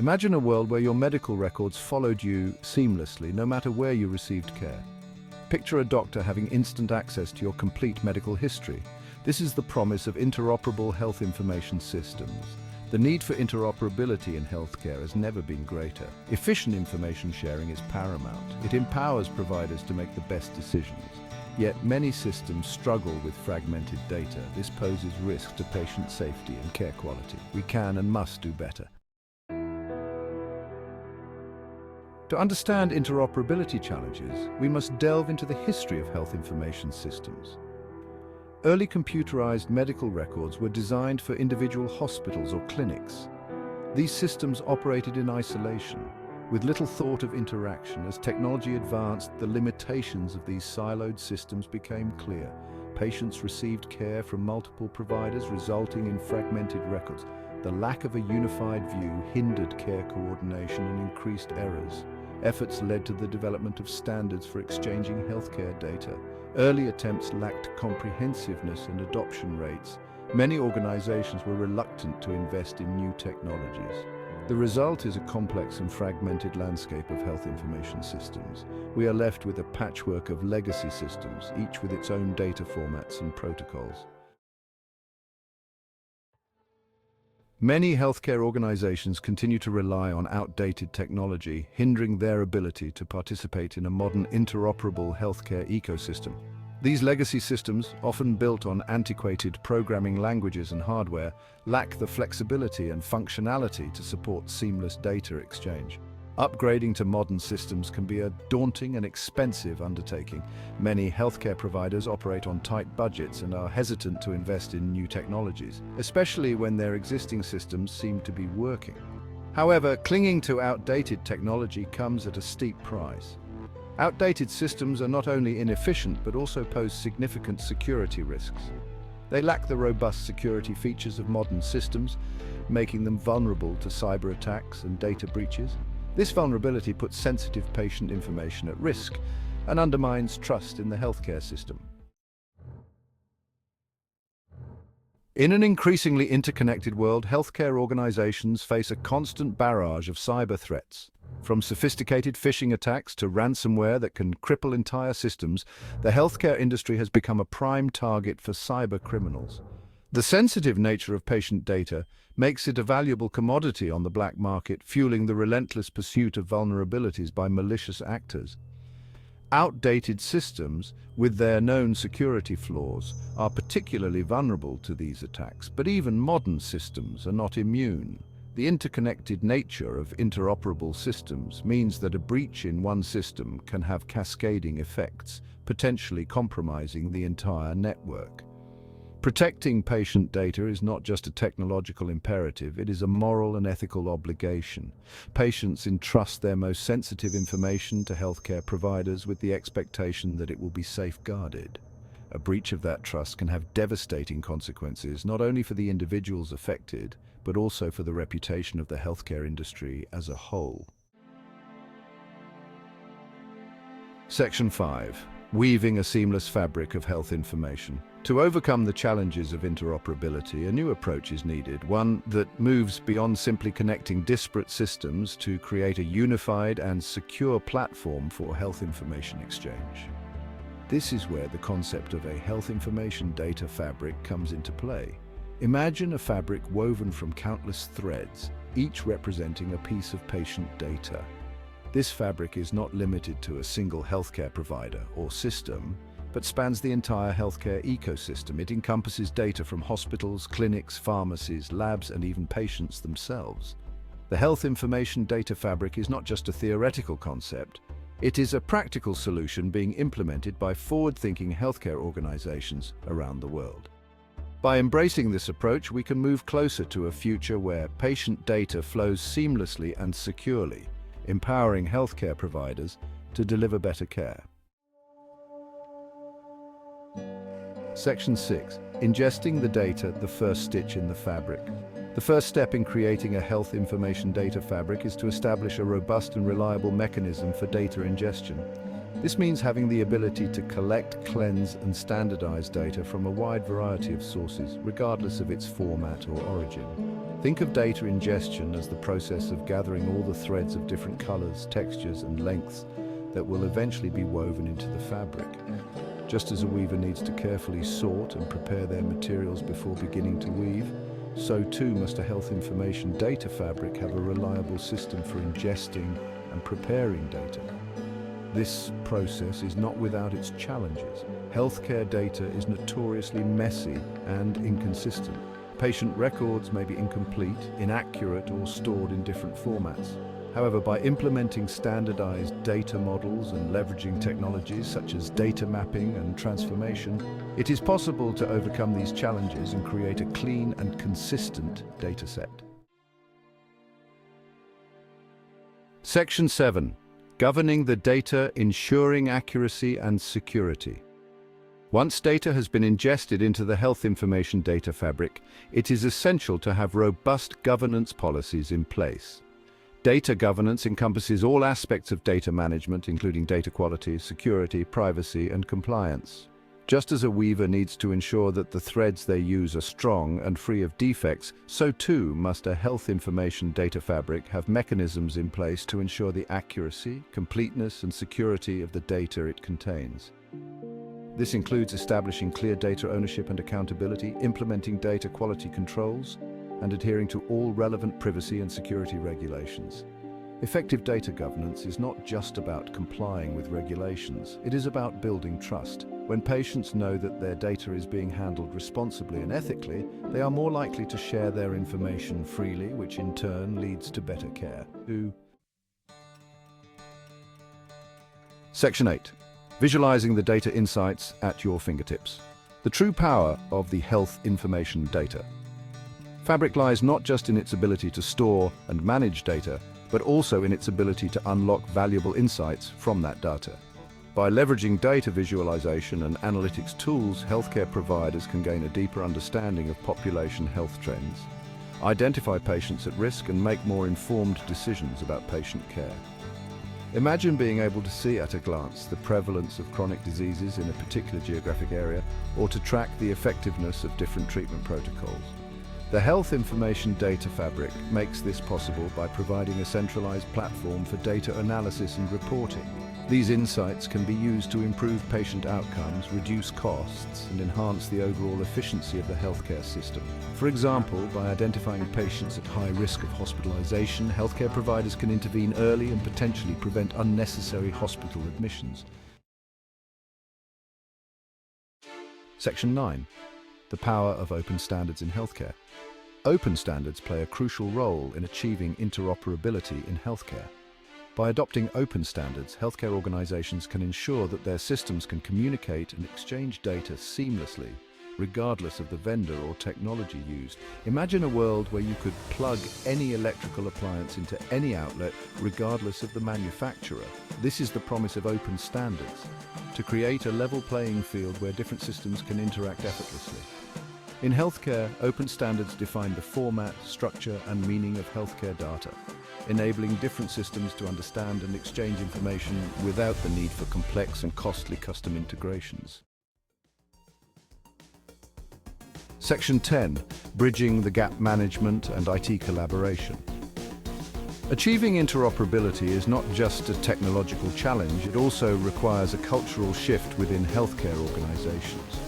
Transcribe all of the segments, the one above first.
Imagine a world where your medical records followed you seamlessly, no matter where you received care. Picture a doctor having instant access to your complete medical history. This is the promise of interoperable health information systems. The need for interoperability in healthcare has never been greater. Efficient information sharing is paramount. It empowers providers to make the best decisions. Yet many systems struggle with fragmented data. This poses risk to patient safety and care quality. We can and must do better. To understand interoperability challenges, we must delve into the history of health information systems. Early computerized medical records were designed for individual hospitals or clinics. These systems operated in isolation, with little thought of interaction. As technology advanced, the limitations of these siloed systems became clear. Patients received care from multiple providers, resulting in fragmented records. The lack of a unified view hindered care coordination and increased errors. Efforts led to the development of standards for exchanging healthcare data. Early attempts lacked comprehensiveness and adoption rates. Many organizations were reluctant to invest in new technologies. The result is a complex and fragmented landscape of health information systems. We are left with a patchwork of legacy systems, each with its own data formats and protocols. Many healthcare organizations continue to rely on outdated technology, hindering their ability to participate in a modern, interoperable healthcare ecosystem. These legacy systems, often built on antiquated programming languages and hardware, lack the flexibility and functionality to support seamless data exchange. Upgrading to modern systems can be a daunting and expensive undertaking. Many healthcare providers operate on tight budgets and are hesitant to invest in new technologies, especially when their existing systems seem to be working. However, clinging to outdated technology comes at a steep price. Outdated systems are not only inefficient but also pose significant security risks. They lack the robust security features of modern systems, making them vulnerable to cyber attacks and data breaches. This vulnerability puts sensitive patient information at risk and undermines trust in the healthcare system. In an increasingly interconnected world, healthcare organizations face a constant barrage of cyber threats. From sophisticated phishing attacks to ransomware that can cripple entire systems, the healthcare industry has become a prime target for cyber criminals. The sensitive nature of patient data makes it a valuable commodity on the black market, fueling the relentless pursuit of vulnerabilities by malicious actors. Outdated systems, with their known security flaws, are particularly vulnerable to these attacks, but even modern systems are not immune. The interconnected nature of interoperable systems means that a breach in one system can have cascading effects, potentially compromising the entire network. Protecting patient data is not just a technological imperative, it is a moral and ethical obligation. Patients entrust their most sensitive information to healthcare providers with the expectation that it will be safeguarded. A breach of that trust can have devastating consequences, not only for the individuals affected, but also for the reputation of the healthcare industry as a whole. Section 5. Weaving a seamless fabric of health information. To overcome the challenges of interoperability, a new approach is needed, one that moves beyond simply connecting disparate systems to create a unified and secure platform for health information exchange. This is where the concept of a health information data fabric comes into play. Imagine a fabric woven from countless threads, each representing a piece of patient data. This fabric is not limited to a single healthcare provider or system, but spans the entire healthcare ecosystem. It encompasses data from hospitals, clinics, pharmacies, labs, and even patients themselves. The health information data fabric is not just a theoretical concept, it is a practical solution being implemented by forward-thinking healthcare organizations around the world. By embracing this approach, we can move closer to a future where patient data flows seamlessly and securely, empowering healthcare providers to deliver better care. Section 6. Ingesting the data, the first stitch in the fabric. The first step in creating a health information data fabric is to establish a robust and reliable mechanism for data ingestion. This means having the ability to collect, cleanse, and standardize data from a wide variety of sources, regardless of its format or origin. Think of data ingestion as the process of gathering all the threads of different colors, textures, and lengths that will eventually be woven into the fabric. Just as a weaver needs to carefully sort and prepare their materials before beginning to weave, so too must a health information data fabric have a reliable system for ingesting and preparing data. This process is not without its challenges. Healthcare data is notoriously messy and inconsistent. Patient records may be incomplete, inaccurate, or stored in different formats. However, by implementing standardized data models and leveraging technologies such as data mapping and transformation, it is possible to overcome these challenges and create a clean and consistent data set. Section 7. Governing the data, ensuring accuracy and security. Once data has been ingested into the health information data fabric, it is essential to have robust governance policies in place. Data governance encompasses all aspects of data management, including data quality, security, privacy, and compliance. Just as a weaver needs to ensure that the threads they use are strong and free of defects, so too must a health information data fabric have mechanisms in place to ensure the accuracy, completeness, and security of the data it contains. This includes establishing clear data ownership and accountability, implementing data quality controls, and adhering to all relevant privacy and security regulations. Effective data governance is not just about complying with regulations, it is about building trust. When patients know that their data is being handled responsibly and ethically, they are more likely to share their information freely, which in turn leads to better care. Section 8. Visualizing the data insights at your fingertips. The true power of the health information data. Fabric lies not just in its ability to store and manage data, but also in its ability to unlock valuable insights from that data. By leveraging data visualization and analytics tools, healthcare providers can gain a deeper understanding of population health trends, identify patients at risk, and make more informed decisions about patient care. Imagine being able to see at a glance the prevalence of chronic diseases in a particular geographic area, or to track the effectiveness of different treatment protocols. The health information data fabric makes this possible by providing a centralized platform for data analysis and reporting. These insights can be used to improve patient outcomes, reduce costs, and enhance the overall efficiency of the healthcare system. For example, by identifying patients at high risk of hospitalization, healthcare providers can intervene early and potentially prevent unnecessary hospital admissions. Section 9. The power of open standards in healthcare. Open standards play a crucial role in achieving interoperability in healthcare. By adopting open standards, healthcare organizations can ensure that their systems can communicate and exchange data seamlessly, regardless of the vendor or technology used. Imagine a world where you could plug any electrical appliance into any outlet, regardless of the manufacturer. This is the promise of open standards, to create a level playing field where different systems can interact effortlessly. In healthcare, open standards define the format, structure, and meaning of healthcare data, enabling different systems to understand and exchange information without the need for complex and costly custom integrations. Section 10. Bridging the gap management and IT collaboration. Achieving interoperability is not just a technological challenge, it also requires a cultural shift within healthcare organizations.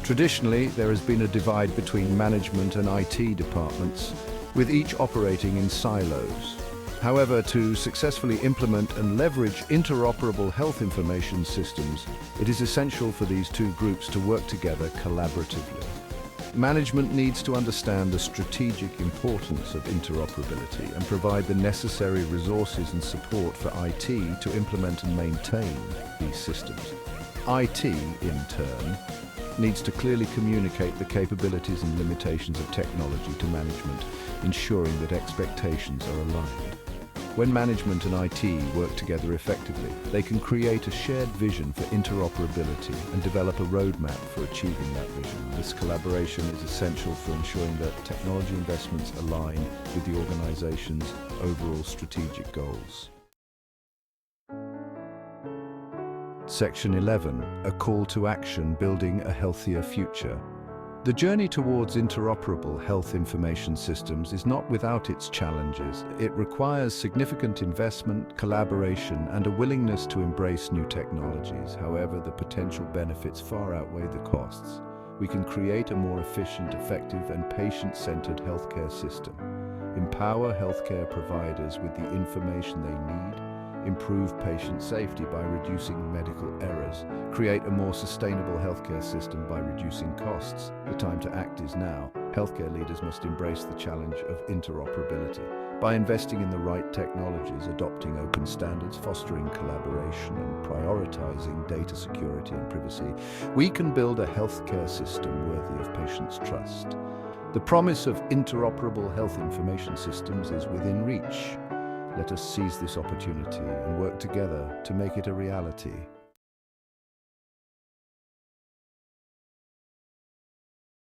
Traditionally, there has been a divide between management and IT departments, with each operating in silos. However, to successfully implement and leverage interoperable health information systems, it is essential for these two groups to work together collaboratively. Management needs to understand the strategic importance of interoperability and provide the necessary resources and support for IT to implement and maintain these systems. IT, in turn, needs to clearly communicate the capabilities and limitations of technology to management, ensuring that expectations are aligned. When management and IT work together effectively, they can create a shared vision for interoperability and develop a roadmap for achieving that vision. This collaboration is essential for ensuring that technology investments align with the organization's overall strategic goals. Section 11, a call to action, building a healthier future. The journey towards interoperable health information systems is not without its challenges. It requires significant investment, collaboration, and a willingness to embrace new technologies. However, the potential benefits far outweigh the costs. We can create a more efficient, effective, and patient-centered healthcare system, empower healthcare providers with the information they need, improve patient safety by reducing medical errors, create a more sustainable healthcare system by reducing costs. The time to act is now. Healthcare leaders must embrace the challenge of interoperability. By investing in the right technologies, adopting open standards, fostering collaboration, and prioritizing data security and privacy, we can build a healthcare system worthy of patients' trust. The promise of interoperable health information systems is within reach. Let us seize this opportunity and work together to make it a reality.